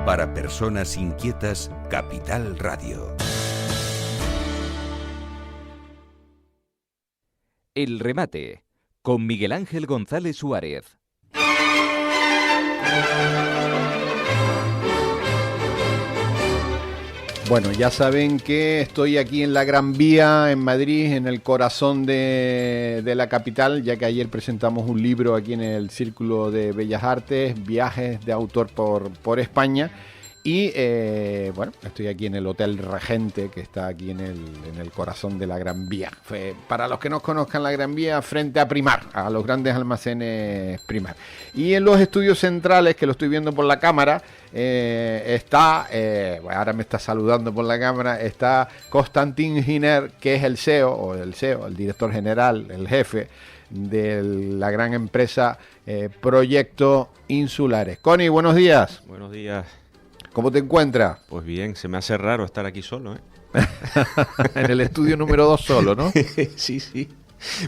Para personas inquietas, Capital Radio. El remate, con Miguel Ángel González Suárez. Bueno, ya saben que estoy aquí en la Gran Vía, en Madrid, en el corazón de la capital, ya que ayer presentamos un libro aquí en el Círculo de Bellas Artes, Viajes de autor por España. Y bueno, estoy aquí en el Hotel Regente, que está aquí en el corazón de la Gran Vía. Para los que no conozcan la Gran Vía, frente a Primar, a los grandes almacenes Primar. Y en los estudios centrales, que lo estoy viendo por la cámara, está, bueno, ahora me está saludando por la cámara, está Constantin Giner, que es el CEO, el director general, el jefe de la gran empresa Proyectos Insulares. Connie, buenos días. Buenos días. ¿Cómo te encuentras? Pues bien, se me hace raro estar aquí solo, ¿eh? En el estudio número 2 solo, ¿no? Sí, sí.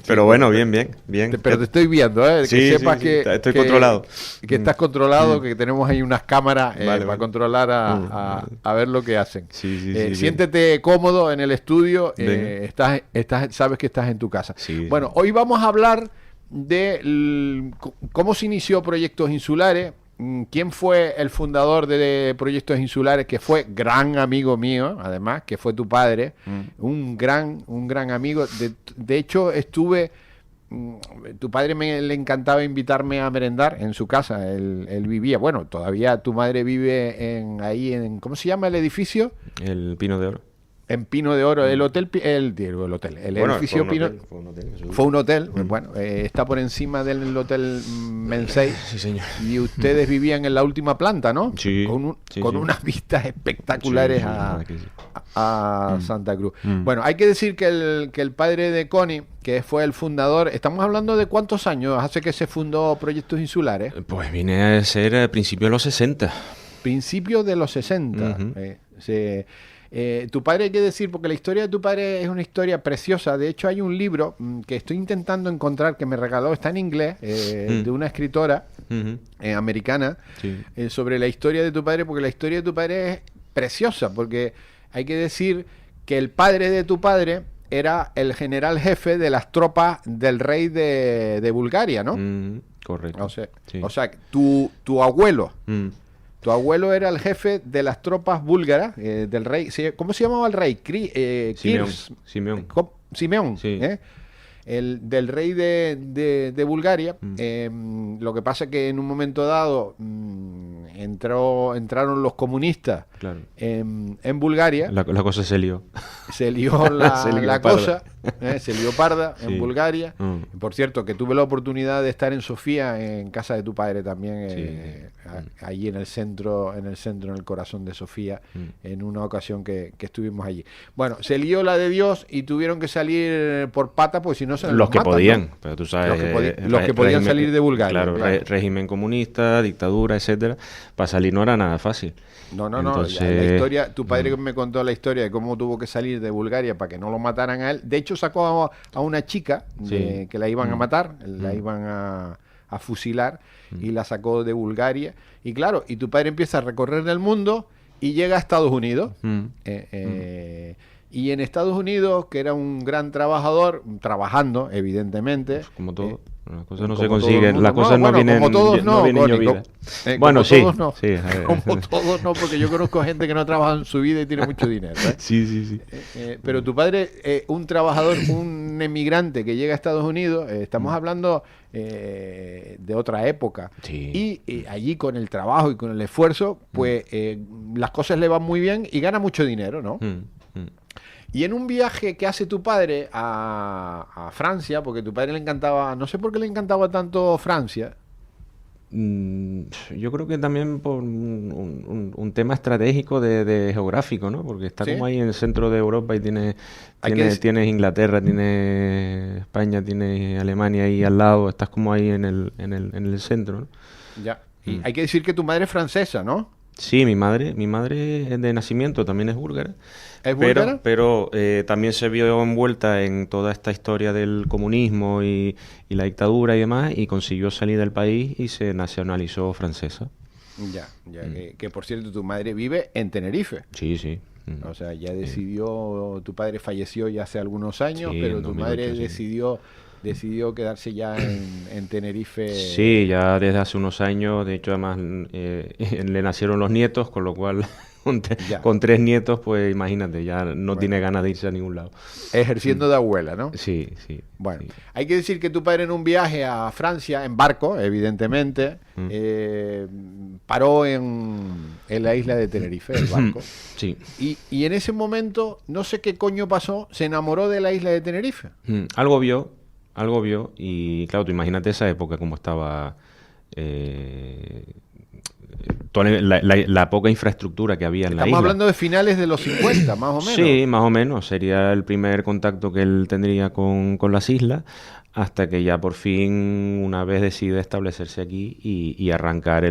Pero bueno, bien. Pero te estoy viendo, ¿eh? Sí, que sepas sí, que estoy controlado. Que estás controlado, que tenemos ahí unas cámaras Vale. para controlar a ver lo que hacen. Sí, siéntete cómodo en el estudio, sabes que estás en tu casa. Sí, bueno, hoy vamos a hablar de cómo se inició Proyectos Insulares. ¿Quién fue el fundador de Proyectos Insulares? Que fue gran amigo mío, además, que fue tu padre, un gran amigo. De hecho, tu padre le encantaba invitarme a merendar en su casa. Él vivía, bueno, todavía tu madre vive ¿cómo se llama el edificio? El Pino de Oro. En Pino de Oro, el edificio Pino. Fue un hotel, bueno, está por encima del Hotel Mensei. Sí, señor. Y ustedes vivían en la última planta, ¿no? Sí. Con unas vistas espectaculares a Santa Cruz. Bueno, hay que decir que el padre de Connie, que fue el fundador, estamos hablando de ¿cuántos años hace que se fundó Proyectos Insulares? Pues viene a ser a principios de los 60. Principios de los 60. Tu padre, hay que decir, porque la historia de tu padre es una historia preciosa. De hecho, hay un libro que estoy intentando encontrar, que me regaló, está en inglés, de una escritora americana, sobre la historia de tu padre, porque la historia de tu padre es preciosa, porque hay que decir que el padre de tu padre era el general jefe de las tropas del rey de Bulgaria, ¿no? Correcto. O sea, tu abuelo... Tu abuelo era el jefe de las tropas búlgaras del rey. ¿Cómo se llamaba el rey? Simeón. Simeón. Sí. Del rey de Bulgaria. Lo que pasa es que en un momento dado entraron los comunistas en Bulgaria. La cosa se lió. Se lió la cosa. Se lió parda en Bulgaria. Por cierto, que tuve la oportunidad de estar en Sofía, en casa de tu padre también, allí en el centro, en el corazón de Sofía, en una ocasión que estuvimos allí. Bueno, se lió la de Dios y tuvieron que salir por pata, pues si no se los que matan, podían, ¿no? pero tú sabes, los que podían salir de Bulgaria. Claro, régimen comunista, dictadura, etcétera. Para salir no era nada fácil. No. Entonces, la historia, tu padre me contó la historia de cómo tuvo que salir de Bulgaria para que no lo mataran a él. De hecho, sacó a una chica que la iban a matar, la iban a fusilar, y la sacó de Bulgaria. Y claro, y tu padre empieza a recorrer el mundo y llega a Estados Unidos. Y en Estados Unidos, que era un gran trabajador, trabajando, evidentemente. Pues como todo. Las cosas no se consiguen, las cosas no vienen como todos no, llovidas. Bueno, como sí, todos no. Sí, como todos no, porque yo conozco gente que no trabaja en su vida y tiene mucho dinero, ¿eh? Sí. Pero tu padre, un trabajador, un emigrante que llega a Estados Unidos, estamos hablando de otra época. Sí. Y allí con el trabajo y con el esfuerzo, pues las cosas le van muy bien y gana mucho dinero, ¿no? Y en un viaje que hace tu padre a Francia, porque a tu padre le encantaba, no sé por qué le encantaba tanto Francia. Yo creo que también por un tema estratégico de geográfico, ¿no? Porque está como ahí en el centro de Europa y tienes Inglaterra, tienes España, tienes Alemania ahí al lado, estás como ahí en el centro, ¿no? Ya. Y hay que decir que tu madre es francesa, ¿no? Sí, mi madre es de nacimiento, también es búlgara. ¿Es búlgara? Pero también se vio envuelta en toda esta historia del comunismo y la dictadura y demás, y consiguió salir del país y se nacionalizó francesa. Ya, que por cierto tu madre vive en Tenerife. Sí, sí. O sea, ya decidió, tu padre falleció ya hace algunos años, Sí, pero en tu 2008, madre sí. decidió quedarse ya en Tenerife. Sí, ya desde hace unos años, de hecho además le nacieron los nietos, con lo cual con 3 nietos, pues imagínate, ya no tiene ganas de irse a ningún lado. Ejerciendo de abuela, ¿no? Sí, sí. Bueno, sí. hay que decir que tu padre en un viaje a Francia, en barco, evidentemente, paró en la isla de Tenerife, el barco. Sí. Y en ese momento, no sé qué coño pasó, se enamoró de la isla de Tenerife. Algo vio y claro, tú imagínate esa época como estaba toda la poca infraestructura que había en la isla. Estamos hablando de finales de los 50, más o menos. Sí, más o menos. Sería el primer contacto que él tendría con las islas, hasta que ya por fin, una vez decide establecerse aquí y arrancar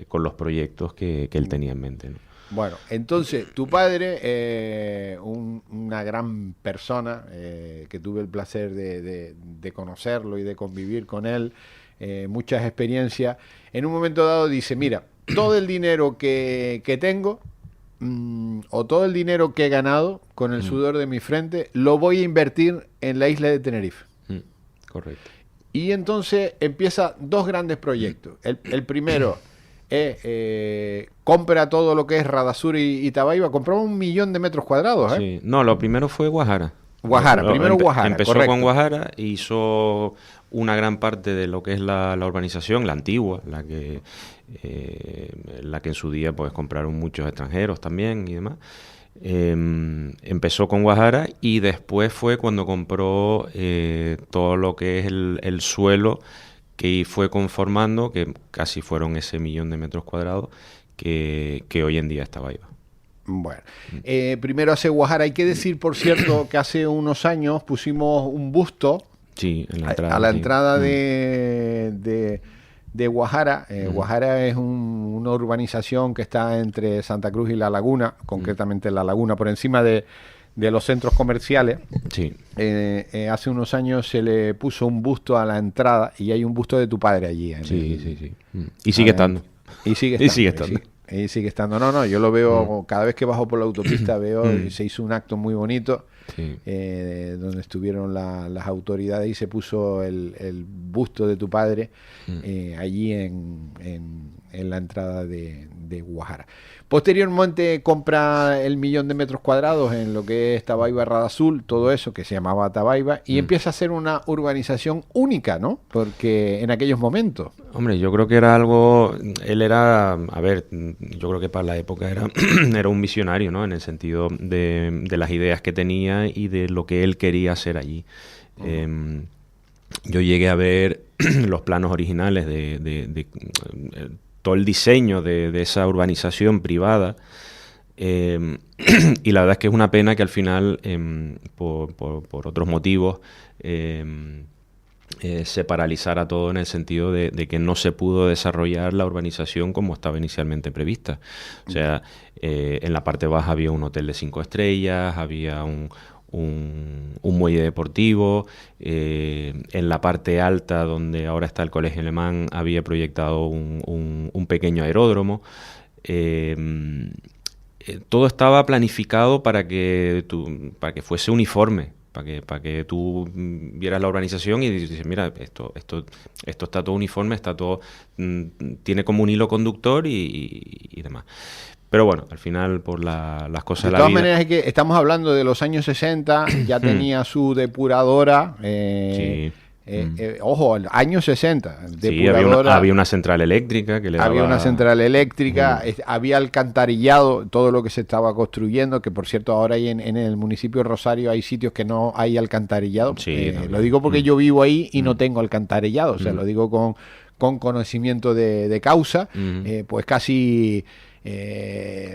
con los proyectos que él tenía en mente, ¿no? Bueno, entonces, tu padre, una gran persona, que tuve el placer de conocerlo y de convivir con él, muchas experiencias, en un momento dado dice, mira, todo el dinero que tengo, o todo el dinero que he ganado con el sudor de mi frente, lo voy a invertir en la isla de Tenerife. Correcto. Y entonces empieza 2 grandes proyectos. El primero es compra todo lo que es Radasur y Tabaiba. Compró 1 millón de metros cuadrados. Sí. No, lo primero fue Guajara. Primero Guajara. Empezó correcto. con Guajara, hizo una gran parte de lo que es la urbanización, la antigua, la que en su día pues compraron muchos extranjeros también y demás. Empezó con Guajara y después fue cuando compró todo lo que es el suelo que fue conformando, que casi fueron ese 1 millón de metros cuadrados que hoy en día está Tabaiba. Bueno, primero hace Guajara. Hay que decir, por cierto, que hace unos años pusimos un busto, sí, en la entrada, a la entrada de Guajara. Guajara es una urbanización que está entre Santa Cruz y La Laguna, concretamente La Laguna, por encima de los centros comerciales. Sí. Hace unos años se le puso un busto a la entrada y hay un busto de tu padre allí. Sí. Y sigue estando. Y sigue estando. Y sigue estando. No, yo lo veo, cada vez que bajo por la autopista veo que se hizo un acto muy bonito, donde estuvieron las autoridades y se puso el busto de tu padre allí en la entrada de Guajara. Posteriormente compra el 1 millón de metros cuadrados en lo que es Tabaiba, Radasur, todo eso que se llamaba Tabaiba, y empieza a ser una urbanización única, ¿no? Porque en aquellos momentos. Hombre, yo creo que era algo, él era, a ver, yo creo que para la época era un visionario, ¿no? En el sentido de las ideas que tenía y de lo que él quería hacer allí. Yo llegué a ver los planos originales de todo el diseño de esa urbanización privada, y la verdad es que es una pena que al final, por otros motivos, se paralizara todo, en el sentido de que no se pudo desarrollar la urbanización como estaba inicialmente prevista. O sea, en la parte baja había un hotel de 5 estrellas, había un muelle deportivo, en la parte alta, donde ahora está el Colegio Alemán, había proyectado un pequeño aeródromo. Todo estaba planificado para que fuese uniforme, para que tú vieras la urbanización y dices, mira, esto está todo uniforme, está todo, tiene como un hilo conductor y demás. Pero bueno, al final, por las cosas de la vida... De todas maneras, es que estamos hablando de los años 60, ya tenía su depuradora. Ojo, años 60. Depuradora, sí, había una central eléctrica que le daba... Había una central eléctrica, había alcantarillado, todo lo que se estaba construyendo, que por cierto ahora hay en el municipio de Rosario hay sitios que no hay alcantarillado. Sí, lo digo porque yo vivo ahí y no tengo alcantarillado, o sea, lo digo con conocimiento de causa, pues casi...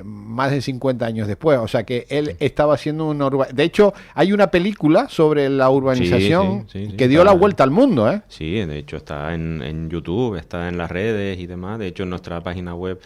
más de 50 años después, o sea que él estaba haciendo una de hecho hay una película sobre la urbanización que dio la vuelta al mundo, ¿eh? Sí, de hecho está en YouTube, está en las redes y demás, de hecho en nuestra página web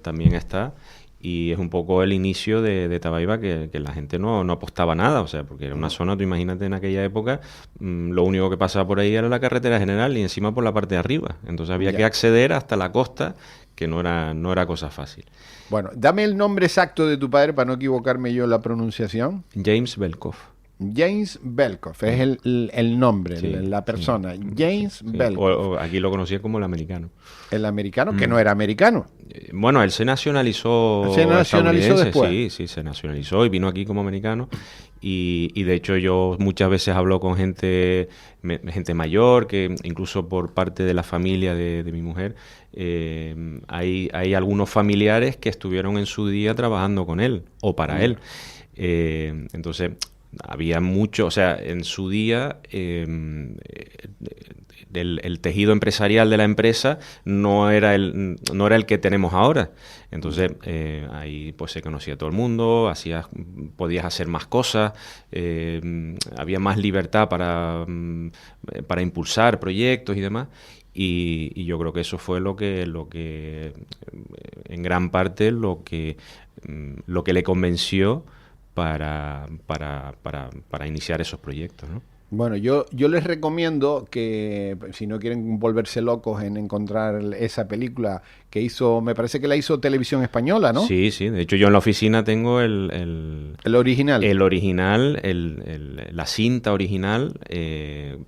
también está, y es un poco el inicio de Tabaiba, que la gente no apostaba nada, o sea, porque era una zona, tú imagínate en aquella época, lo único que pasaba por ahí era la carretera general y encima por la parte de arriba, entonces había que acceder hasta la costa, que no era cosa fácil. Bueno, dame el nombre exacto de tu padre para no equivocarme yo en la pronunciación. James Belkoff. James Belkoff, es el nombre, Sí, la persona. sí. James Sí. Belkoff. O aquí lo conocía como el americano. El americano, que no era americano. Bueno, él se nacionalizó. Se nacionalizó estadounidense, después. Sí, se nacionalizó y vino aquí como americano. Y de hecho yo muchas veces hablo con gente mayor, que incluso por parte de la familia de mi mujer, hay algunos familiares que estuvieron en su día trabajando con él o para él. Entonces había mucho, o sea, en su día el tejido empresarial de la empresa no era el que tenemos ahora. Entonces ahí pues se conocía todo el mundo, podías hacer más cosas, había más libertad para impulsar proyectos y demás. Y yo creo que eso fue lo que en gran parte lo que le convenció para iniciar esos proyectos, ¿no? Bueno, yo les recomiendo que, si no quieren volverse locos en encontrar esa película que hizo, me parece que la hizo Televisión Española, ¿no? Sí, sí. De hecho, yo en la oficina tengo el original. El original, la cinta original.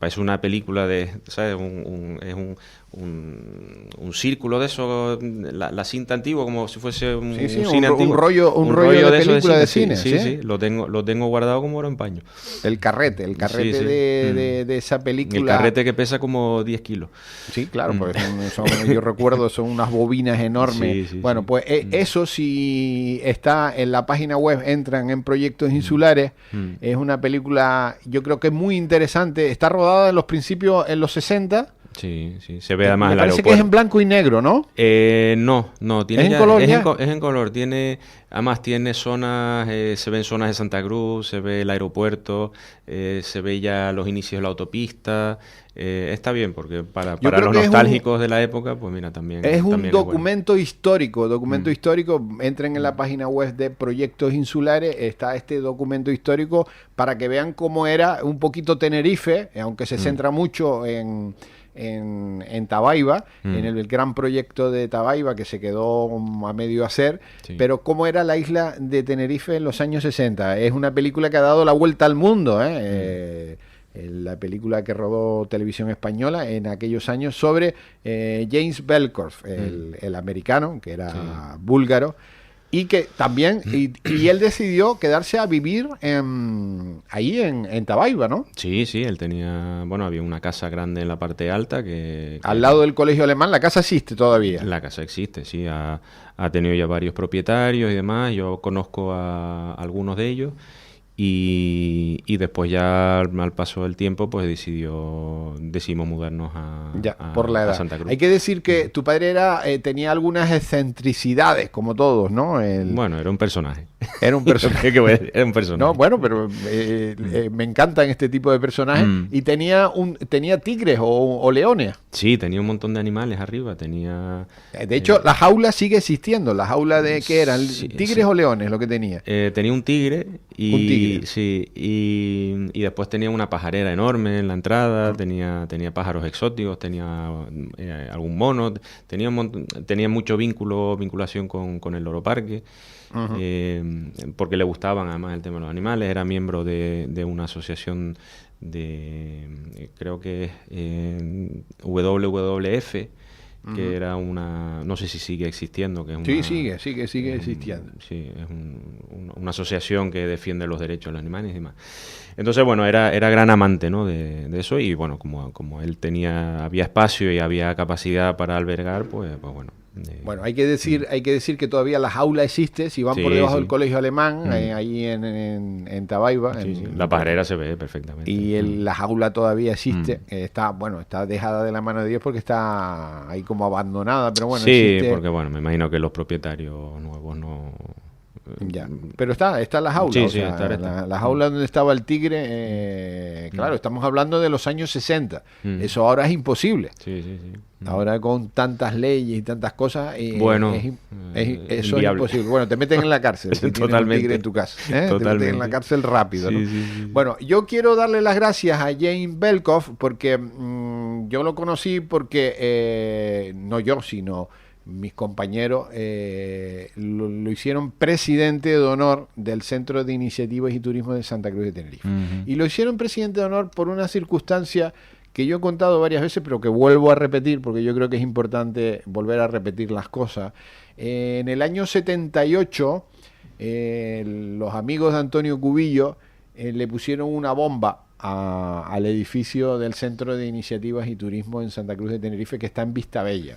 Parece una película ¿sabes? Es un círculo de eso, la cinta antigua, como si fuese un cine antiguo. Un rollo de película de cine. Sí, lo tengo guardado como oro en paño. El carrete Sí. de esa película. El carrete que pesa como 10 kilos. Sí, claro, porque yo recuerdo, son unas bobinas enormes. Sí, bueno, pues eso sí está en la página web, entran en Proyectos Insulares. Es una película, yo creo que es muy interesante. Está rodada en los principios, en los 60. Sí, se ve además Me el parece aeropuerto. que es en blanco y negro, ¿no? No, tiene ¿Es en color ya? Es en color, además tiene zonas, se ven zonas de Santa Cruz, se ve el aeropuerto, se ve ya los inicios de la autopista. Está bien, porque para los nostálgicos de la época, pues mira, también es un también documento histórico. Entren en la página web de Proyectos Insulares, está este documento histórico para que vean cómo era un poquito Tenerife, aunque se centra mucho en Tabaiba, en el gran proyecto de Tabaiba que se quedó a medio hacer, pero cómo era la isla de Tenerife en los años 60. Es una película que ha dado la vuelta al mundo, la película que rodó Televisión Española en aquellos años sobre James Belkoff, el americano, que era búlgaro, y que también, y él decidió quedarse a vivir ahí en Tabaiba, ¿no? Sí, él tenía, había una casa grande en la parte alta al lado del colegio alemán. La casa existe todavía. La casa existe, sí, ha tenido ya varios propietarios y demás. Yo conozco a algunos de ellos. Y después ya al paso del tiempo pues decidimos mudarnos por la edad. a Santa Cruz. Hay que decir que tu padre tenía algunas excentricidades, como todos, ¿no? Bueno, era un personaje. Era un personaje. Era un personaje. No, bueno, pero me encantan este tipo de personajes. Y tenía tigres o leones. Sí, tenía un montón de animales arriba. De hecho, la jaula sigue existiendo. La jaula de ¿qué eran? ¿Tigres o leones lo que tenía? Tenía un tigre. Un tigre. Sí, y después tenía una pajarera enorme en la entrada, tenía pájaros exóticos, tenía algún mono, tenía mucho vinculación con el Loro Parque, porque le gustaban además el tema de los animales. Era miembro de una asociación creo que es WWF, que era no sé si sigue existiendo, que es sigue existiendo. Sí, es una asociación que defiende los derechos de los animales y demás. Entonces, bueno, era gran amante, ¿no? de eso, y bueno, como él había espacio y había capacidad para albergar, pues bueno. Bueno, hay que decir que todavía la jaula existe. Si van por debajo del colegio alemán, ahí en Tabaiba. La pajarera se ve perfectamente. Y la jaula todavía existe. Está dejada de la mano de Dios porque está ahí como abandonada, pero bueno, existe. Porque bueno, me imagino que los propietarios nuevos no... Ya, pero está la jaula. La jaula donde estaba el tigre, claro, estamos hablando de los años 60. Eso ahora es imposible. Sí. Ahora con tantas leyes y tantas cosas, bueno, eso es imposible. Bueno, te meten en la cárcel si tienes un tigre en tu casa. Te meten en la cárcel rápido, ¿no? Sí. Bueno, yo quiero darle las gracias a James Belkoff porque yo lo conocí porque, no yo, sino mis compañeros lo hicieron presidente de honor del Centro de Iniciativas y Turismo de Santa Cruz de Tenerife. Y lo hicieron presidente de honor por una circunstancia que yo he contado varias veces, pero que vuelvo a repetir, porque yo creo que es importante volver a repetir las cosas. En el año 78, los amigos de Antonio Cubillo le pusieron una bomba al edificio del Centro de Iniciativas y Turismo en Santa Cruz de Tenerife, que está en Vistabella.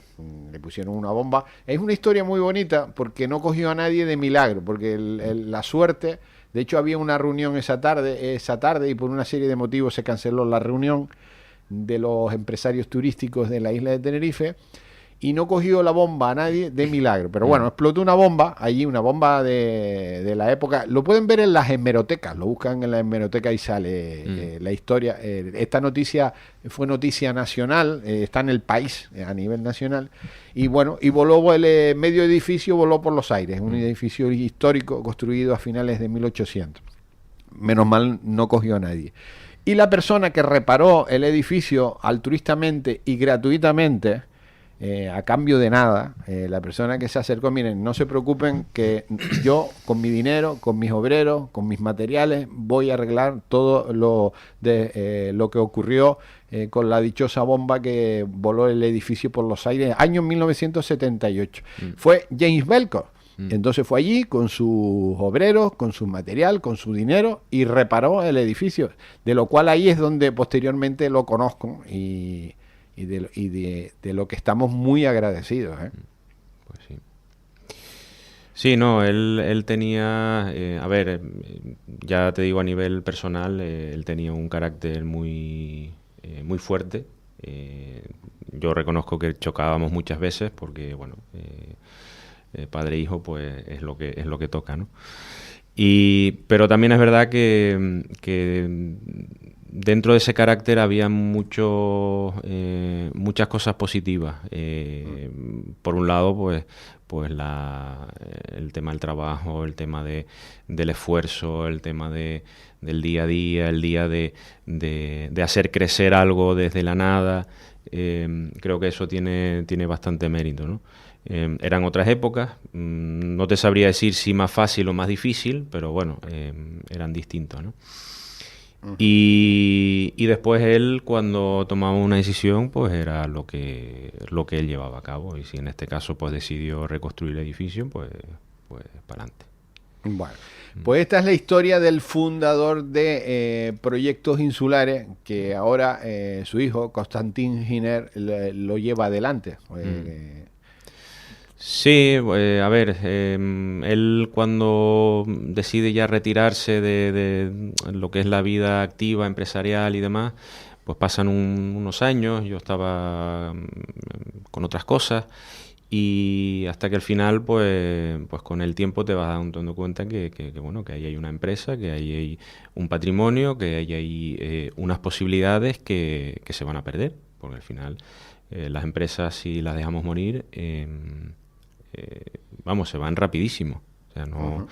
Le pusieron una bomba. Es una historia muy bonita porque no cogió a nadie de milagro, porque la suerte... De hecho, había una reunión esa tarde y por una serie de motivos se canceló la reunión de los empresarios turísticos de la isla de Tenerife y no cogió la bomba a nadie de milagro. Pero bueno, explotó una bomba allí, una bomba de la época. Lo pueden ver en las hemerotecas, lo buscan en la hemeroteca y sale la historia. Esta noticia fue noticia nacional, está en El País a nivel nacional. Y bueno, y voló el medio edificio, voló por los aires. Un edificio histórico construido a finales de 1800. Menos mal no cogió a nadie. Y la persona que reparó el edificio altruistamente y gratuitamente, a cambio de nada, la persona que se acercó, miren, no se preocupen que yo con mi dinero, con mis obreros, con mis materiales, voy a arreglar todo lo que ocurrió con la dichosa bomba que voló el edificio por los aires, año 1978. Fue James Belco. Entonces fue allí con sus obreros, con su material, con su dinero y reparó el edificio, de lo cual ahí es donde posteriormente lo conozco y de lo que estamos muy agradecidos. Pues sí. Sí, no, él tenía, ya te digo a nivel personal, él tenía un carácter muy fuerte. Yo reconozco que chocábamos muchas veces porque, bueno... padre e hijo, pues es lo que toca, ¿no? Pero también es verdad que dentro de ese carácter había muchas cosas positivas. Por un lado, pues el tema del trabajo, el tema del esfuerzo, el tema del día a día, el día de hacer crecer algo desde la nada. Creo que eso tiene bastante mérito, ¿no? Eran otras épocas, no te sabría decir si más fácil o más difícil, pero bueno, eran distintos, ¿no? Y después él, cuando tomaba una decisión, pues era lo que él llevaba a cabo, y si en este caso pues decidió reconstruir el edificio, pues para adelante. Bueno, pues esta es la historia del fundador de Proyectos Insulares, que ahora su hijo, Constantín Giner, lo lleva adelante. Sí, él cuando decide ya retirarse de lo que es la vida activa, empresarial y demás, pues pasan unos años, yo estaba con otras cosas y hasta que al final, pues con el tiempo te vas dando cuenta que ahí hay una empresa, que ahí hay un patrimonio, que ahí hay unas posibilidades que se van a perder, porque al final las empresas, si las dejamos morir... se van rapidísimo. O sea, no...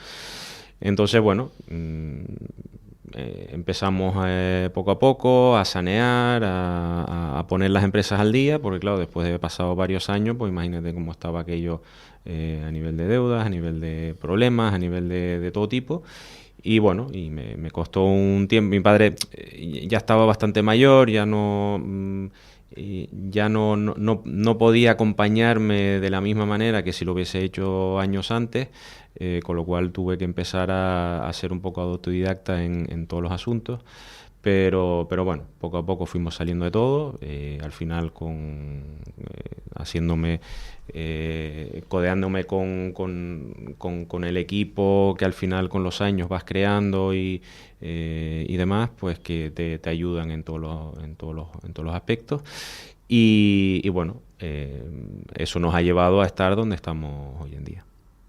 Entonces, bueno, empezamos poco a poco a sanear, a poner las empresas al día, porque claro, después de haber pasado varios años, pues imagínate cómo estaba aquello a nivel de deudas, a nivel de problemas, a nivel de todo tipo. Y bueno, y me costó un tiempo. Mi padre ya estaba bastante mayor, ya no podía acompañarme de la misma manera que si lo hubiese hecho años antes, con lo cual tuve que empezar a ser un poco autodidacta en todos los asuntos, pero bueno, poco a poco fuimos saliendo de todo, al final codeándome con el equipo que al final con los años vas creando y demás, pues que te ayudan en todos los aspectos y bueno, eso nos ha llevado a estar donde estamos hoy en día.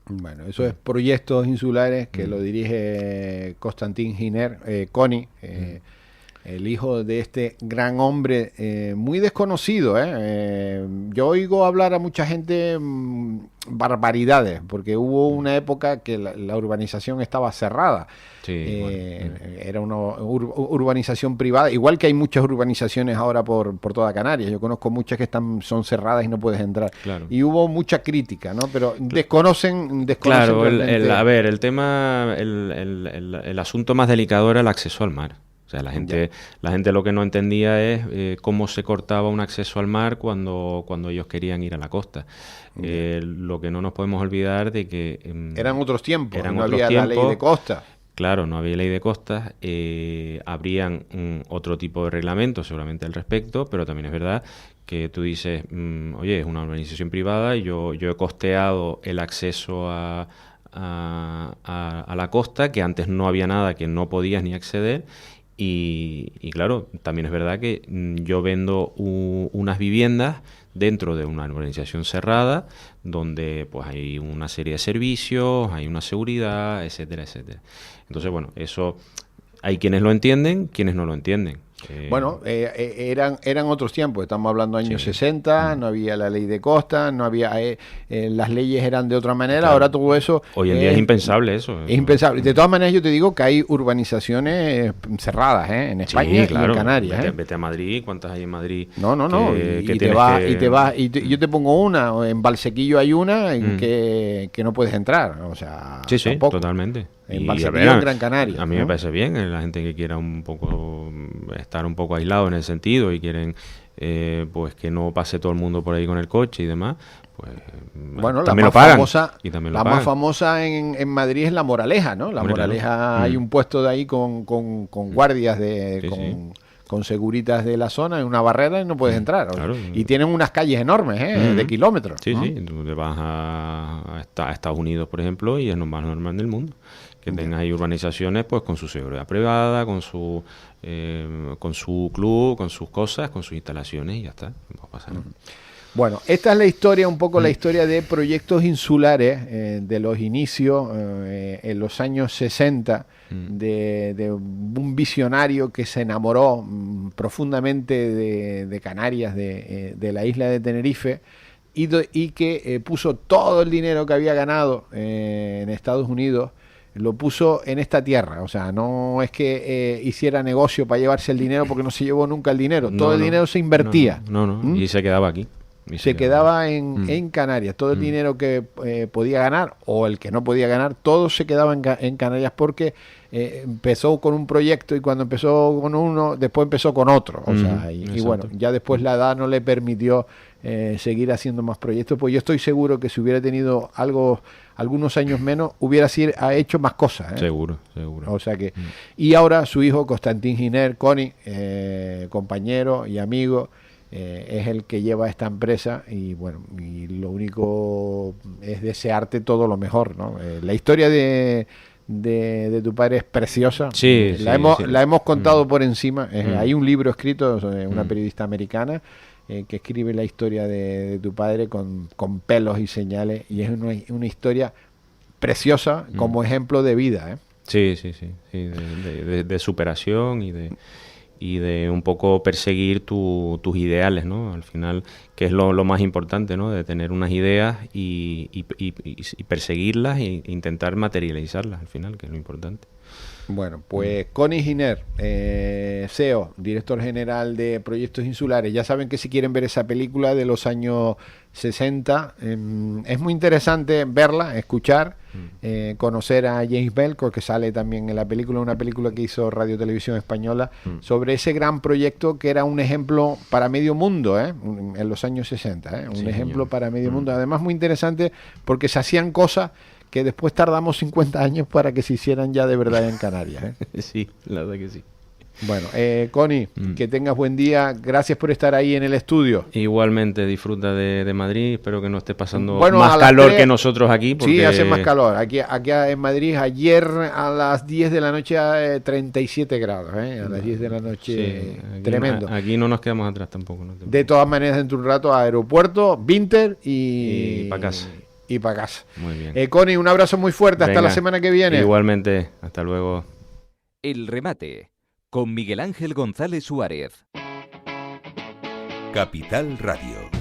Bueno, eso es Proyectos Insulares, que lo dirige Constantín Giner, Connie, el hijo de este gran hombre muy desconocido. Yo oigo hablar a mucha gente barbaridades, porque hubo una época que la urbanización estaba cerrada. Sí, Era una urbanización privada, igual que hay muchas urbanizaciones ahora por toda Canarias. Yo conozco muchas que son cerradas y no puedes entrar. Claro. Y hubo mucha crítica, ¿no? Pero desconocen Claro, realmente... el tema, el asunto más delicado era el acceso al mar. O sea, la gente lo que no entendía es cómo se cortaba un acceso al mar cuando ellos querían ir a la costa. Lo que no nos podemos olvidar de que... eran otros tiempos, no otros había tiempos, la ley de costa. Claro, no había ley de costas, habrían otro tipo de reglamentos seguramente al respecto, pero también es verdad que tú dices, oye, es una organización privada y yo he costeado el acceso a la costa, que antes no había nada, que no podías ni acceder, y claro, también es verdad que yo vendo unas viviendas dentro de una organización cerrada, donde pues hay una serie de servicios, hay una seguridad, etcétera, etcétera. Entonces, bueno, eso hay quienes lo entienden, quienes no lo entienden. Bueno, eran otros tiempos, estamos hablando de años 60, no había la ley de costa, no había las leyes eran de otra manera, Claro. Ahora todo eso... Hoy en día es impensable eso. Es impensable. De todas maneras, yo te digo que hay urbanizaciones cerradas, en España, claro. Y en Canarias. Vete a Madrid, ¿cuántas hay en Madrid? No. Que Yo te pongo una, en Valsequillo hay una que no puedes entrar, o sea, Sí, tampoco. totalmente. En Valsequillo, en Gran Canaria. A mí me parece bien, la gente que quiera un poco estar un poco aislado en ese sentido y quieren pues que no pase todo el mundo por ahí con el coche y demás, pues bueno, también la lo pagan. La más famosa en Madrid es La Moraleja, ¿no? La Moraleja, hay un puesto de ahí con guardias con seguritas de la zona, en una barrera y no puedes entrar. Claro. Y tienen unas calles enormes, de kilómetros. Sí, sí. Tú te vas a Estados Unidos, por ejemplo, y es lo más normal del mundo. Que tengas ahí urbanizaciones pues con su seguridad privada, con su club, con sus cosas, con sus instalaciones y ya está. No va a pasar nada. Bueno, esta es la historia, un poco la historia de proyectos insulares, de los inicios en los años 60, de un visionario que se enamoró profundamente de Canarias, de la isla de Tenerife, y que puso todo el dinero que había ganado en Estados Unidos, lo puso en esta tierra. O sea, no es que hiciera negocio para llevarse el dinero, porque no se llevó nunca el dinero. Todo el dinero se invertía. No. Y se quedaba aquí. Se quedaba en Canarias. Todo el dinero que podía ganar, o el que no podía ganar, todo se quedaba en Canarias, porque empezó con un proyecto, y cuando empezó con uno, después empezó con otro. O sea, y bueno, ya después la edad no le permitió seguir haciendo más proyectos. Pues yo estoy seguro que si hubiera tenido algunos años menos, ha hecho más cosas. Seguro. O sea que... Y ahora su hijo, Constantín Giner, Connie, compañero y amigo, es el que lleva esta empresa, y bueno, y lo único es desearte todo lo mejor, ¿no? La historia de tu padre es preciosa. Sí, la hemos contado por encima. Hay un libro escrito sobre una periodista americana que escribe la historia de tu padre con pelos y señales, y es una historia preciosa como ejemplo de vida. Sí, de superación y de un poco perseguir tus ideales, ¿no? Al final, que es lo más importante, ¿no? De tener unas ideas y perseguirlas e intentar materializarlas al final, que es lo importante. Bueno, pues Connie Giner, CEO, director general de Proyectos Insulares. Ya saben que si quieren ver esa película de los años 60, es muy interesante verla, escuchar, conocer a James Belcourt, que sale también en la película, una película que hizo Radio Televisión Española, sobre ese gran proyecto que era un ejemplo para medio mundo, en los años 60, un ejemplo para medio mundo. Además, muy interesante porque se hacían cosas que después tardamos 50 años para que se hicieran ya de verdad en Canarias. Sí, la verdad que sí. Bueno, Connie, que tengas buen día. Gracias por estar ahí en el estudio. Igualmente, disfruta de Madrid. Espero que no esté pasando más más calor que nosotros aquí. Porque... Sí, hace más calor. Aquí en Madrid, ayer a las 10 de la noche, 37 grados. A las 10 de la noche, aquí, tremendo. Aquí no nos quedamos atrás tampoco. No de todas maneras, dentro de un rato, aeropuerto, Vinter y para casa. Y para casa. Muy bien. Connie, un abrazo muy fuerte. Hasta la semana que viene. Igualmente. Hasta luego. El remate con Miguel Ángel González Suárez. Capital Radio.